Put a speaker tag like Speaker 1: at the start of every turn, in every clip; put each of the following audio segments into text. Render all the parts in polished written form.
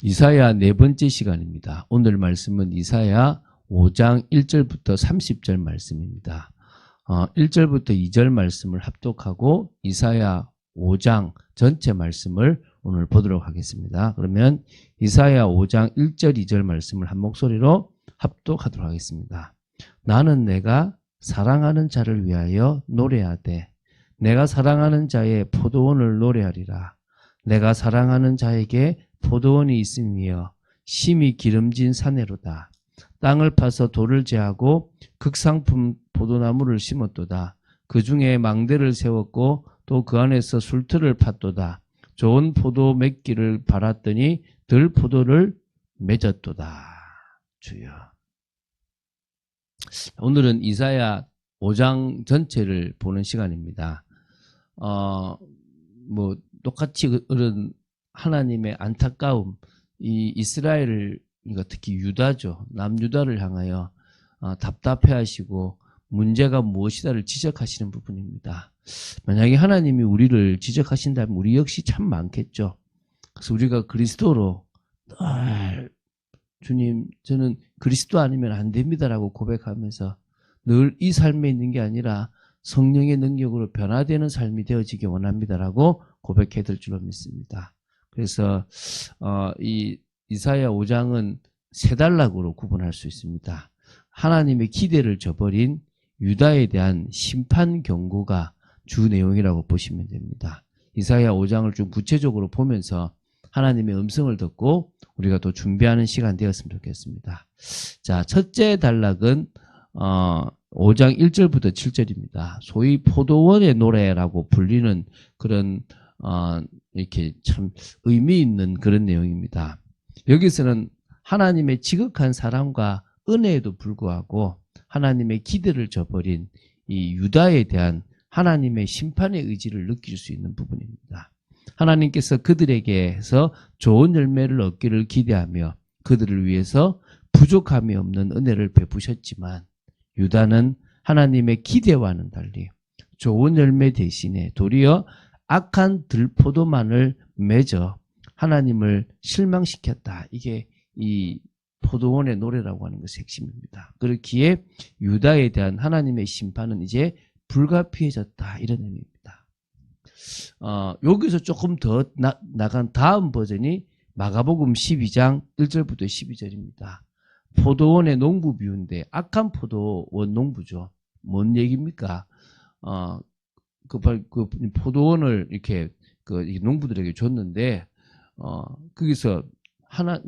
Speaker 1: 이사야 네 번째 시간입니다. 오늘 말씀은 이사야 5장 1절부터 30절 말씀입니다. 1절부터 2절 말씀을 합독하고 이사야 5장 전체 말씀을 오늘 보도록 하겠습니다. 그러면 이사야 5장 1절 2절 말씀을 한 목소리로 합독하도록 하겠습니다. 나는 내가 사랑하는 자를 위하여 노래하되 내가 사랑하는 자의 포도원을 노래하리라. 내가 사랑하는 자에게 포도원이 있으며 심히 기름진 사내로다. 땅을 파서 돌을 제하고 극상품 포도나무를 심었도다. 그 중에 망대를 세웠고 또 그 안에서 술틀을 팠도다. 좋은 포도 맺기를 바랐더니 들 포도를 맺었도다. 주여. 오늘은 이사야 5장 전체를 보는 시간입니다. 똑같이 그런 하나님의 안타까움, 이 이스라엘을, 그러니까 특히 유다죠. 남유다를 향하여 답답해하시고 문제가 무엇이다를 지적하시는 부분입니다. 만약에 하나님이 우리를 지적하신다면 우리 역시 참 많겠죠. 그래서 우리가 그리스도로 주님, 저는 그리스도 아니면 안 됩니다라고 고백하면서 늘 이 삶에 있는 게 아니라 성령의 능력으로 변화되는 삶이 되어지기 원합니다라고 고백해 들 줄로 믿습니다. 그래서 이 이사야 5장은 세 단락으로 구분할 수 있습니다. 하나님의 기대를 저버린 유다에 대한 심판 경고가 주 내용이라고 보시면 됩니다. 이사야 5장을 좀 구체적으로 보면서 하나님의 음성을 듣고 우리가 또 준비하는 시간 되었으면 좋겠습니다. 자, 첫째 단락은 5장 1절부터 7절입니다. 소위 포도원의 노래라고 불리는 그런 이렇게 참 의미 있는 그런 내용입니다. 여기서는 하나님의 지극한 사랑과 은혜에도 불구하고 하나님의 기대를 저버린 이 유다에 대한 하나님의 심판의 의지를 느낄 수 있는 부분입니다. 하나님께서 그들에게서 좋은 열매를 얻기를 기대하며 그들을 위해서 부족함이 없는 은혜를 베푸셨지만 유다는 하나님의 기대와는 달리 좋은 열매 대신에 도리어 악한 들포도만을 맺어 하나님을 실망시켰다. 이게 이 포도원의 노래라고 하는 것의 핵심입니다. 그렇기에 유다에 대한 하나님의 심판은 이제 불가피해졌다. 이런 의미입니다. 여기서 조금 더 나간 다음 버전이 마가복음 12장 1절부터 12절입니다. 포도원의 농부 비유인데 악한 포도원 농부죠. 뭔 얘기입니까? 그 포도원을 이렇게 농부들에게 줬는데 거기서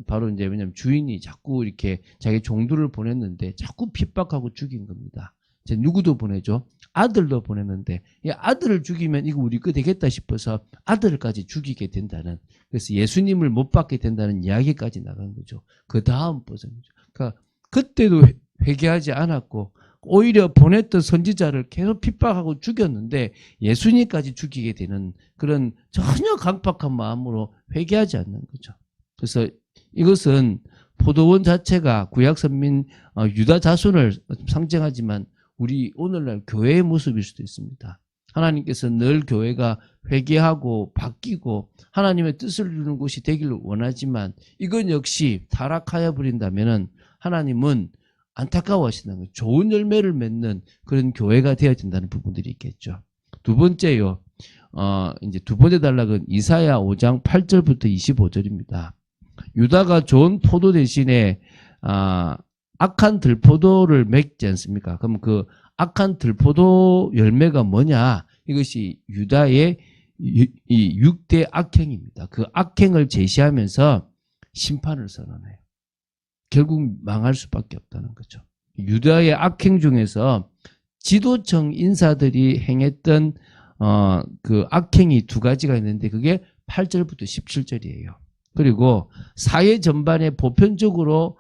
Speaker 1: 바로 이제 왜냐면 주인이 자꾸 이렇게 자기 종들을 보냈는데 자꾸 핍박하고 죽인 겁니다. 이제 누구도 보내죠. 아들도 보냈는데 이 아들을 죽이면 이거 우리 거 되겠다 싶어서 아들까지 죽이게 된다는, 그래서 예수님을 못 받게 된다는 이야기까지 나간 거죠. 그 다음 버전이죠. 그러니까 그때도 회개하지 않았고 오히려 보냈던 선지자를 계속 핍박하고 죽였는데 예수님까지 죽이게 되는 그런 전혀 강팍한 마음으로 회개하지 않는 거죠. 그래서 이것은 포도원 자체가 구약 선민 유다 자손을 상징하지만 우리 오늘날 교회의 모습일 수도 있습니다. 하나님께서 늘 교회가 회개하고 바뀌고 하나님의 뜻을 이루는 곳이 되기를 원하지만 이건 역시 타락하여 버린다면은 하나님은 안타까워하시는 거예요. 좋은 열매를 맺는 그런 교회가 되어야 된다는 부분들이 있겠죠. 두 번째요. 이제 두 번째 단락은 이사야 5장 8절부터 25절입니다. 유다가 좋은 포도 대신에 악한 들포도를 맺지 않습니까? 그럼 그 악한 들포도 열매가 뭐냐? 이것이 유다의 이 6대 악행입니다. 그 악행을 제시하면서 심판을 선언해요. 결국 망할 수밖에 없다는 거죠. 유다의 악행 중에서 지도청 인사들이 행했던 그 악행이 두 가지가 있는데 그게 8절부터 17절이에요. 그리고 사회 전반에 보편적으로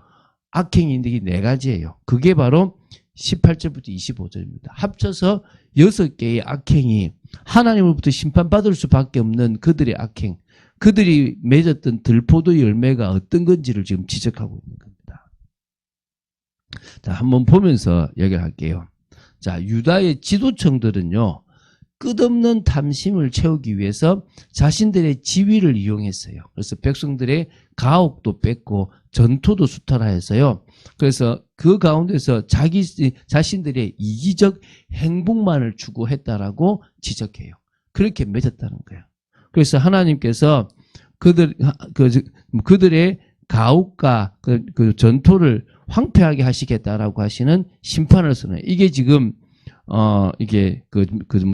Speaker 1: 악행이 있는 게 네 가지예요. 그게 바로 18절부터 25절입니다. 합쳐서 6개의 악행이 하나님으로부터 심판받을 수밖에 없는 그들의 악행, 그들이 맺었던 들포도 열매가 어떤 건지를 지금 지적하고 있는 겁니다. 자, 한번 보면서 얘기를 할게요. 자, 유다의 지도층들은요, 끝없는 탐심을 채우기 위해서 자신들의 지위를 이용했어요. 그래서 백성들의 가옥도 뺏고 전토도 수탈하였어요. 그래서 그 가운데서 자신들의 이기적 행복만을 추구했다라고 지적해요. 그렇게 맺었다는 거예요. 그래서 하나님께서 그들의 가옥과 그 전토를 황폐하게 하시겠다라고 하시는 심판을 선언해요. 이게 지금 이게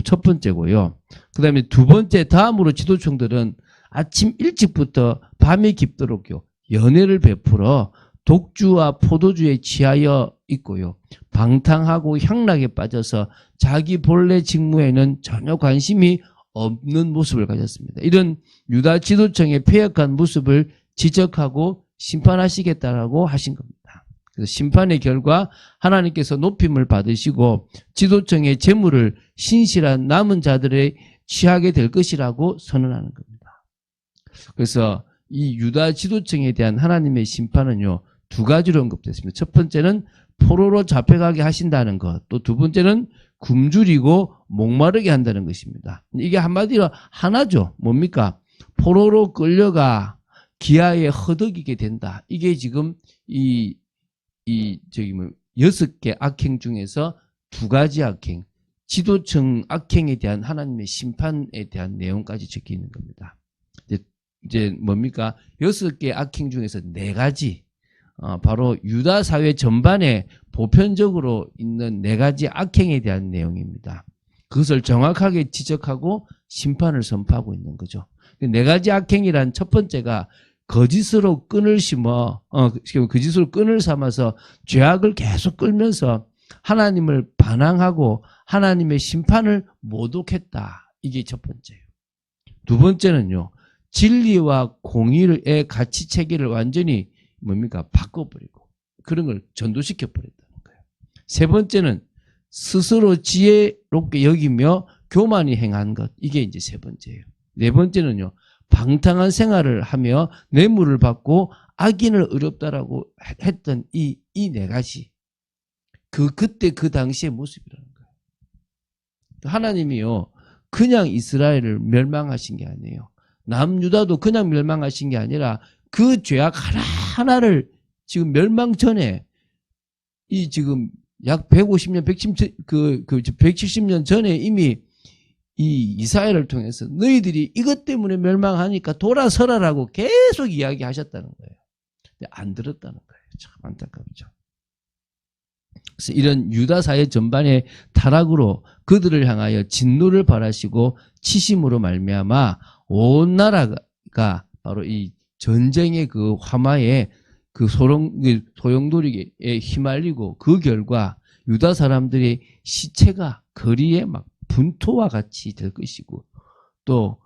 Speaker 1: 첫 번째고요. 그 다음에 두 번째, 다음으로 지도층들은 아침 일찍부터 밤이 깊도록요, 연회를 베풀어 독주와 포도주에 취하여 있고요, 방탕하고 향락에 빠져서 자기 본래 직무에는 전혀 관심이 없는 모습을 가졌습니다. 이런 유다 지도층의 패역한 모습을 지적하고 심판하시겠다라고 하신 겁니다. 그래서 심판의 결과 하나님께서 높임을 받으시고 지도층의 재물을 신실한 남은 자들에 취하게 될 것이라고 선언하는 겁니다. 그래서 이 유다 지도층에 대한 하나님의 심판은요, 두 가지로 언급됐습니다. 첫 번째는 포로로 잡혀가게 하신다는 것, 또 두 번째는 굶주리고 목마르게 한다는 것입니다. 이게 한마디로 하나죠. 뭡니까? 포로로 끌려가 기아에 허덕이게 된다. 이게 지금 여섯 개 악행 중에서 두 가지 악행, 지도층 악행에 대한 하나님의 심판에 대한 내용까지 적혀 있는 겁니다. 이제 뭡니까? 여섯 개 악행 중에서 네 가지, 바로 유다 사회 전반에 보편적으로 있는 네 가지 악행에 대한 내용입니다. 그것을 정확하게 지적하고 심판을 선포하고 있는 거죠. 네 가지 악행이란 첫 번째가 거짓으로 끈을 거짓으로 끈을 삼아서 죄악을 계속 끌면서 하나님을 반항하고 하나님의 심판을 모독했다. 이게 첫 번째예요. 두 번째는요, 진리와 공의의 가치 체계를 완전히 바꿔버리고 그런 걸 전도시켜 버렸다는 거예요. 세 번째는 스스로 지혜롭게 여기며 교만히 행한 것. 이게 이제 세 번째예요. 네 번째는요, 방탕한 생활을 하며 뇌물을 받고 악인을 의롭다라고 했던 이 네 가지. 그때 그 당시의 모습이라는 거예요. 하나님이요, 그냥 이스라엘을 멸망하신 게 아니에요. 남유다도 그냥 멸망하신 게 아니라 그 죄악 하나하나를 지금 멸망 전에 지금 약 150년, 170년 전에 이미 이 이사야를 통해서 너희들이 이것 때문에 멸망하니까 돌아서라라고 계속 이야기하셨다는 거예요. 근데 안 들었다는 거예요. 참 안타깝죠. 그래서 이런 유다 사회 전반의 타락으로 그들을 향하여 진노를 발하시고 치심으로 말미암아 온 나라가 바로 이 전쟁의 그 화마에 그 소용돌이에 휘말리고 그 결과 유다 사람들의 시체가 거리에 막 분토와 같이 될 것이고 또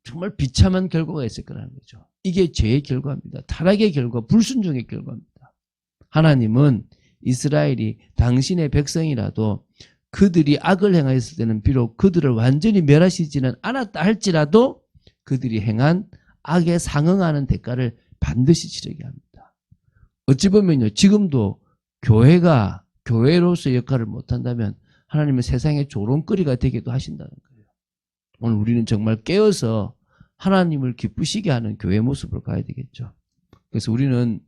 Speaker 1: 정말 비참한 결과가 있을 거라는 거죠. 이게 죄의 결과입니다. 타락의 결과, 불순종의 결과입니다. 하나님은 이스라엘이 당신의 백성이라도 그들이 악을 행하였을 때는 비록 그들을 완전히 멸하시지는 않았다 할지라도 그들이 행한 악에 상응하는 대가를 반드시 치르게 합니다. 어찌 보면요, 지금도 교회가 교회로서의 역할을 못한다면 하나님은 세상의 조롱거리가 되기도 하신다는 거예요. 오늘 우리는 정말 깨어서 하나님을 기쁘시게 하는 교회 모습으로 가야 되겠죠. 그래서 우리는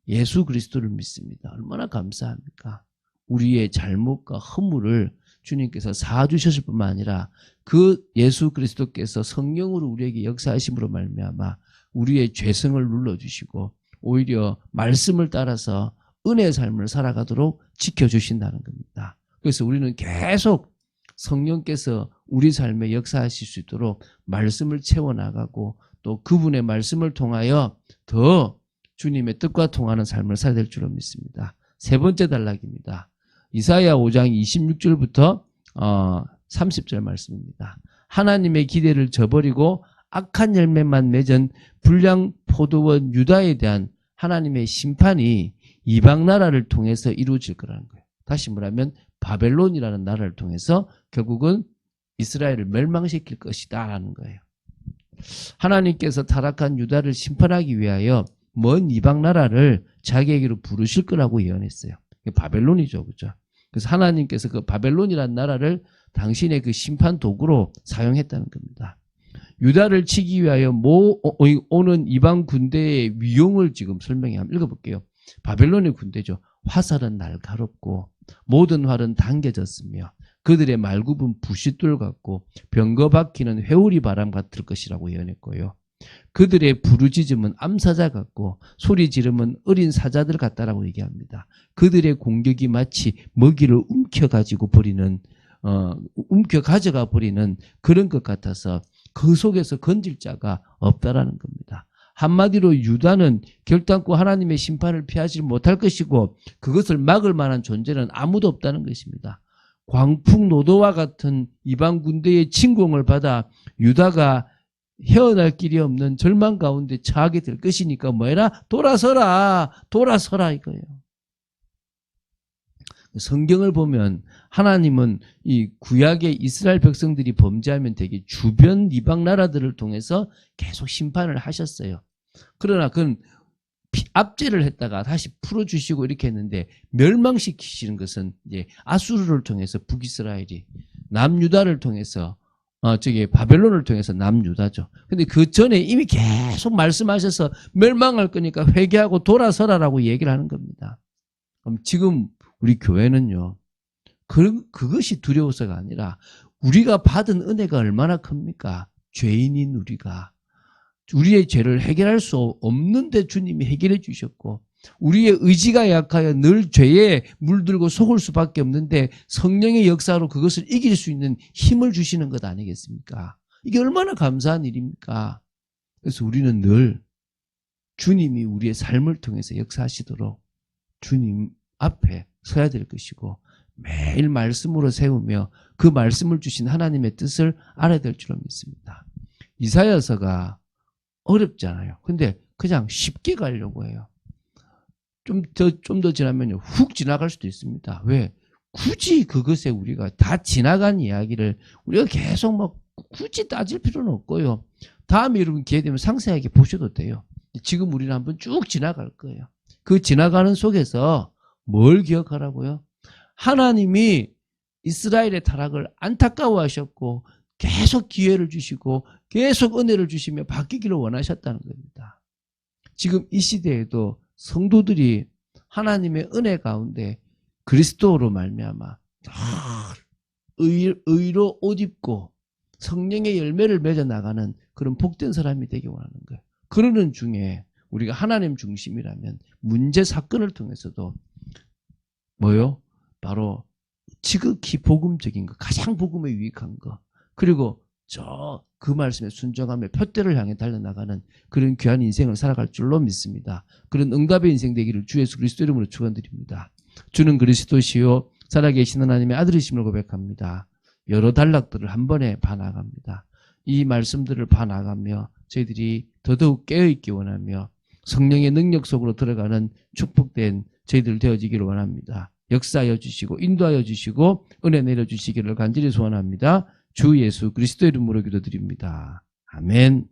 Speaker 1: 예수 그리스도를 믿습니다. 얼마나 감사합니까? 우리의 잘못과 허물을 주님께서 사주셨을 뿐만 아니라 그 예수 그리스도께서 성령으로 우리에게 역사하심으로 말미암아 우리의 죄성을 눌러주시고 오히려 말씀을 따라서 은혜의 삶을 살아가도록 지켜주신다는 겁니다. 그래서 우리는 계속 성령께서 우리 삶에 역사하실 수 있도록 말씀을 채워나가고 또 그분의 말씀을 통하여 더 주님의 뜻과 통하는 삶을 살아야 될 줄로 믿습니다. 세 번째 단락입니다. 이사야 5장 26절부터 30절 말씀입니다. 하나님의 기대를 저버리고 악한 열매만 맺은 불량 포도원 유다에 대한 하나님의 심판이 이방 나라를 통해서 이루어질 거라는 거예요. 다시 말하면 바벨론이라는 나라를 통해서 결국은 이스라엘을 멸망시킬 것이다 라는 거예요. 하나님께서 타락한 유다를 심판하기 위하여 먼 이방 나라를 자기에게로 부르실 거라고 예언했어요. 바벨론이죠. 그죠? 그래서 하나님께서 그 바벨론이라는 나라를 당신의 그 심판 도구로 사용했다는 겁니다. 유다를 치기 위하여 오는 이방 군대의 위용을 지금 설명해 한번 읽어볼게요. 바벨론의 군대죠. 화살은 날카롭고 모든 활은 당겨졌으며 그들의 말굽은 부싯돌 같고 병거 박히는 회오리 바람 같을 것이라고 예언했고요. 그들의 부르짖음은 암사자 같고 소리 지름은 어린 사자들 같다라고 얘기합니다. 그들의 공격이 마치 먹이를 움켜 가져가 버리는 그런 것 같아서 그 속에서 건질 자가 없다라는 겁니다. 한마디로 유다는 결단코 하나님의 심판을 피하지 못할 것이고 그것을 막을 만한 존재는 아무도 없다는 것입니다. 광풍노도와 같은 이방 군대의 침공을 받아 유다가 헤어날 길이 없는 절망 가운데 처하게 될 것이니까 뭐해라? 돌아서라 이거예요. 성경을 보면 하나님은 이 구약의 이스라엘 백성들이 범죄하면 되게 주변 이방 나라들을 통해서 계속 심판을 하셨어요. 그러나 그건 압제를 했다가 다시 풀어주시고 이렇게 했는데 멸망시키시는 것은 이제 아수르를 통해서 북이스라엘이 남유다를 통해서 바벨론을 통해서 남유다죠. 근데 그 전에 이미 계속 말씀하셔서 멸망할 거니까 회개하고 돌아서라라고 얘기를 하는 겁니다. 그럼 지금 우리 교회는요, 그것이 두려워서가 아니라 우리가 받은 은혜가 얼마나 큽니까? 죄인인 우리의 죄를 해결할 수 없는데 주님이 해결해 주셨고 우리의 의지가 약하여 늘 죄에 물들고 속을 수밖에 없는데 성령의 역사로 그것을 이길 수 있는 힘을 주시는 것 아니겠습니까? 이게 얼마나 감사한 일입니까? 그래서 우리는 늘 주님이 우리의 삶을 통해서 역사하시도록 주님 앞에 서야 될 것이고 매일 말씀으로 세우며 그 말씀을 주신 하나님의 뜻을 알아야 될 줄로 믿습니다. 이사야서가 어렵잖아요. 근데 그냥 쉽게 가려고 해요. 좀 더 지나면요. 훅 지나갈 수도 있습니다. 왜? 굳이 그것에 우리가 다 지나간 이야기를 우리가 계속 막 굳이 따질 필요는 없고요. 다음에 여러분 기회 되면 상세하게 보셔도 돼요. 지금 우리는 한번 쭉 지나갈 거예요. 그 지나가는 속에서 뭘 기억하라고요? 하나님이 이스라엘의 타락을 안타까워하셨고 계속 기회를 주시고 계속 은혜를 주시며 바뀌기를 원하셨다는 겁니다. 지금 이 시대에도 성도들이 하나님의 은혜 가운데 그리스도로 말미암아 의로 옷 입고 성령의 열매를 맺어 나가는 그런 복된 사람이 되기 원하는 거예요. 그러는 중에 우리가 하나님 중심이라면 문제 사건을 통해서도 뭐요? 바로 지극히 복음적인 거, 가장 복음에 유익한 거, 그리고 그 말씀에 순종하며 표대를 향해 달려나가는 그런 귀한 인생을 살아갈 줄로 믿습니다. 그런 응답의 인생 되기를 주 예수 그리스도 이름으로 축원드립니다. 주는 그리스도시요 살아계신 하나님의 아들이심을 고백합니다. 여러 단락들을 한 번에 봐나갑니다. 이 말씀들을 봐나가며 저희들이 더더욱 깨어있기 원하며 성령의 능력 속으로 들어가는 축복된 저희들 되어지기를 원합니다. 역사하여 주시고 인도하여 주시고 은혜 내려주시기를 간절히 소원합니다. 주 예수 그리스도 이름으로 기도드립니다. 아멘.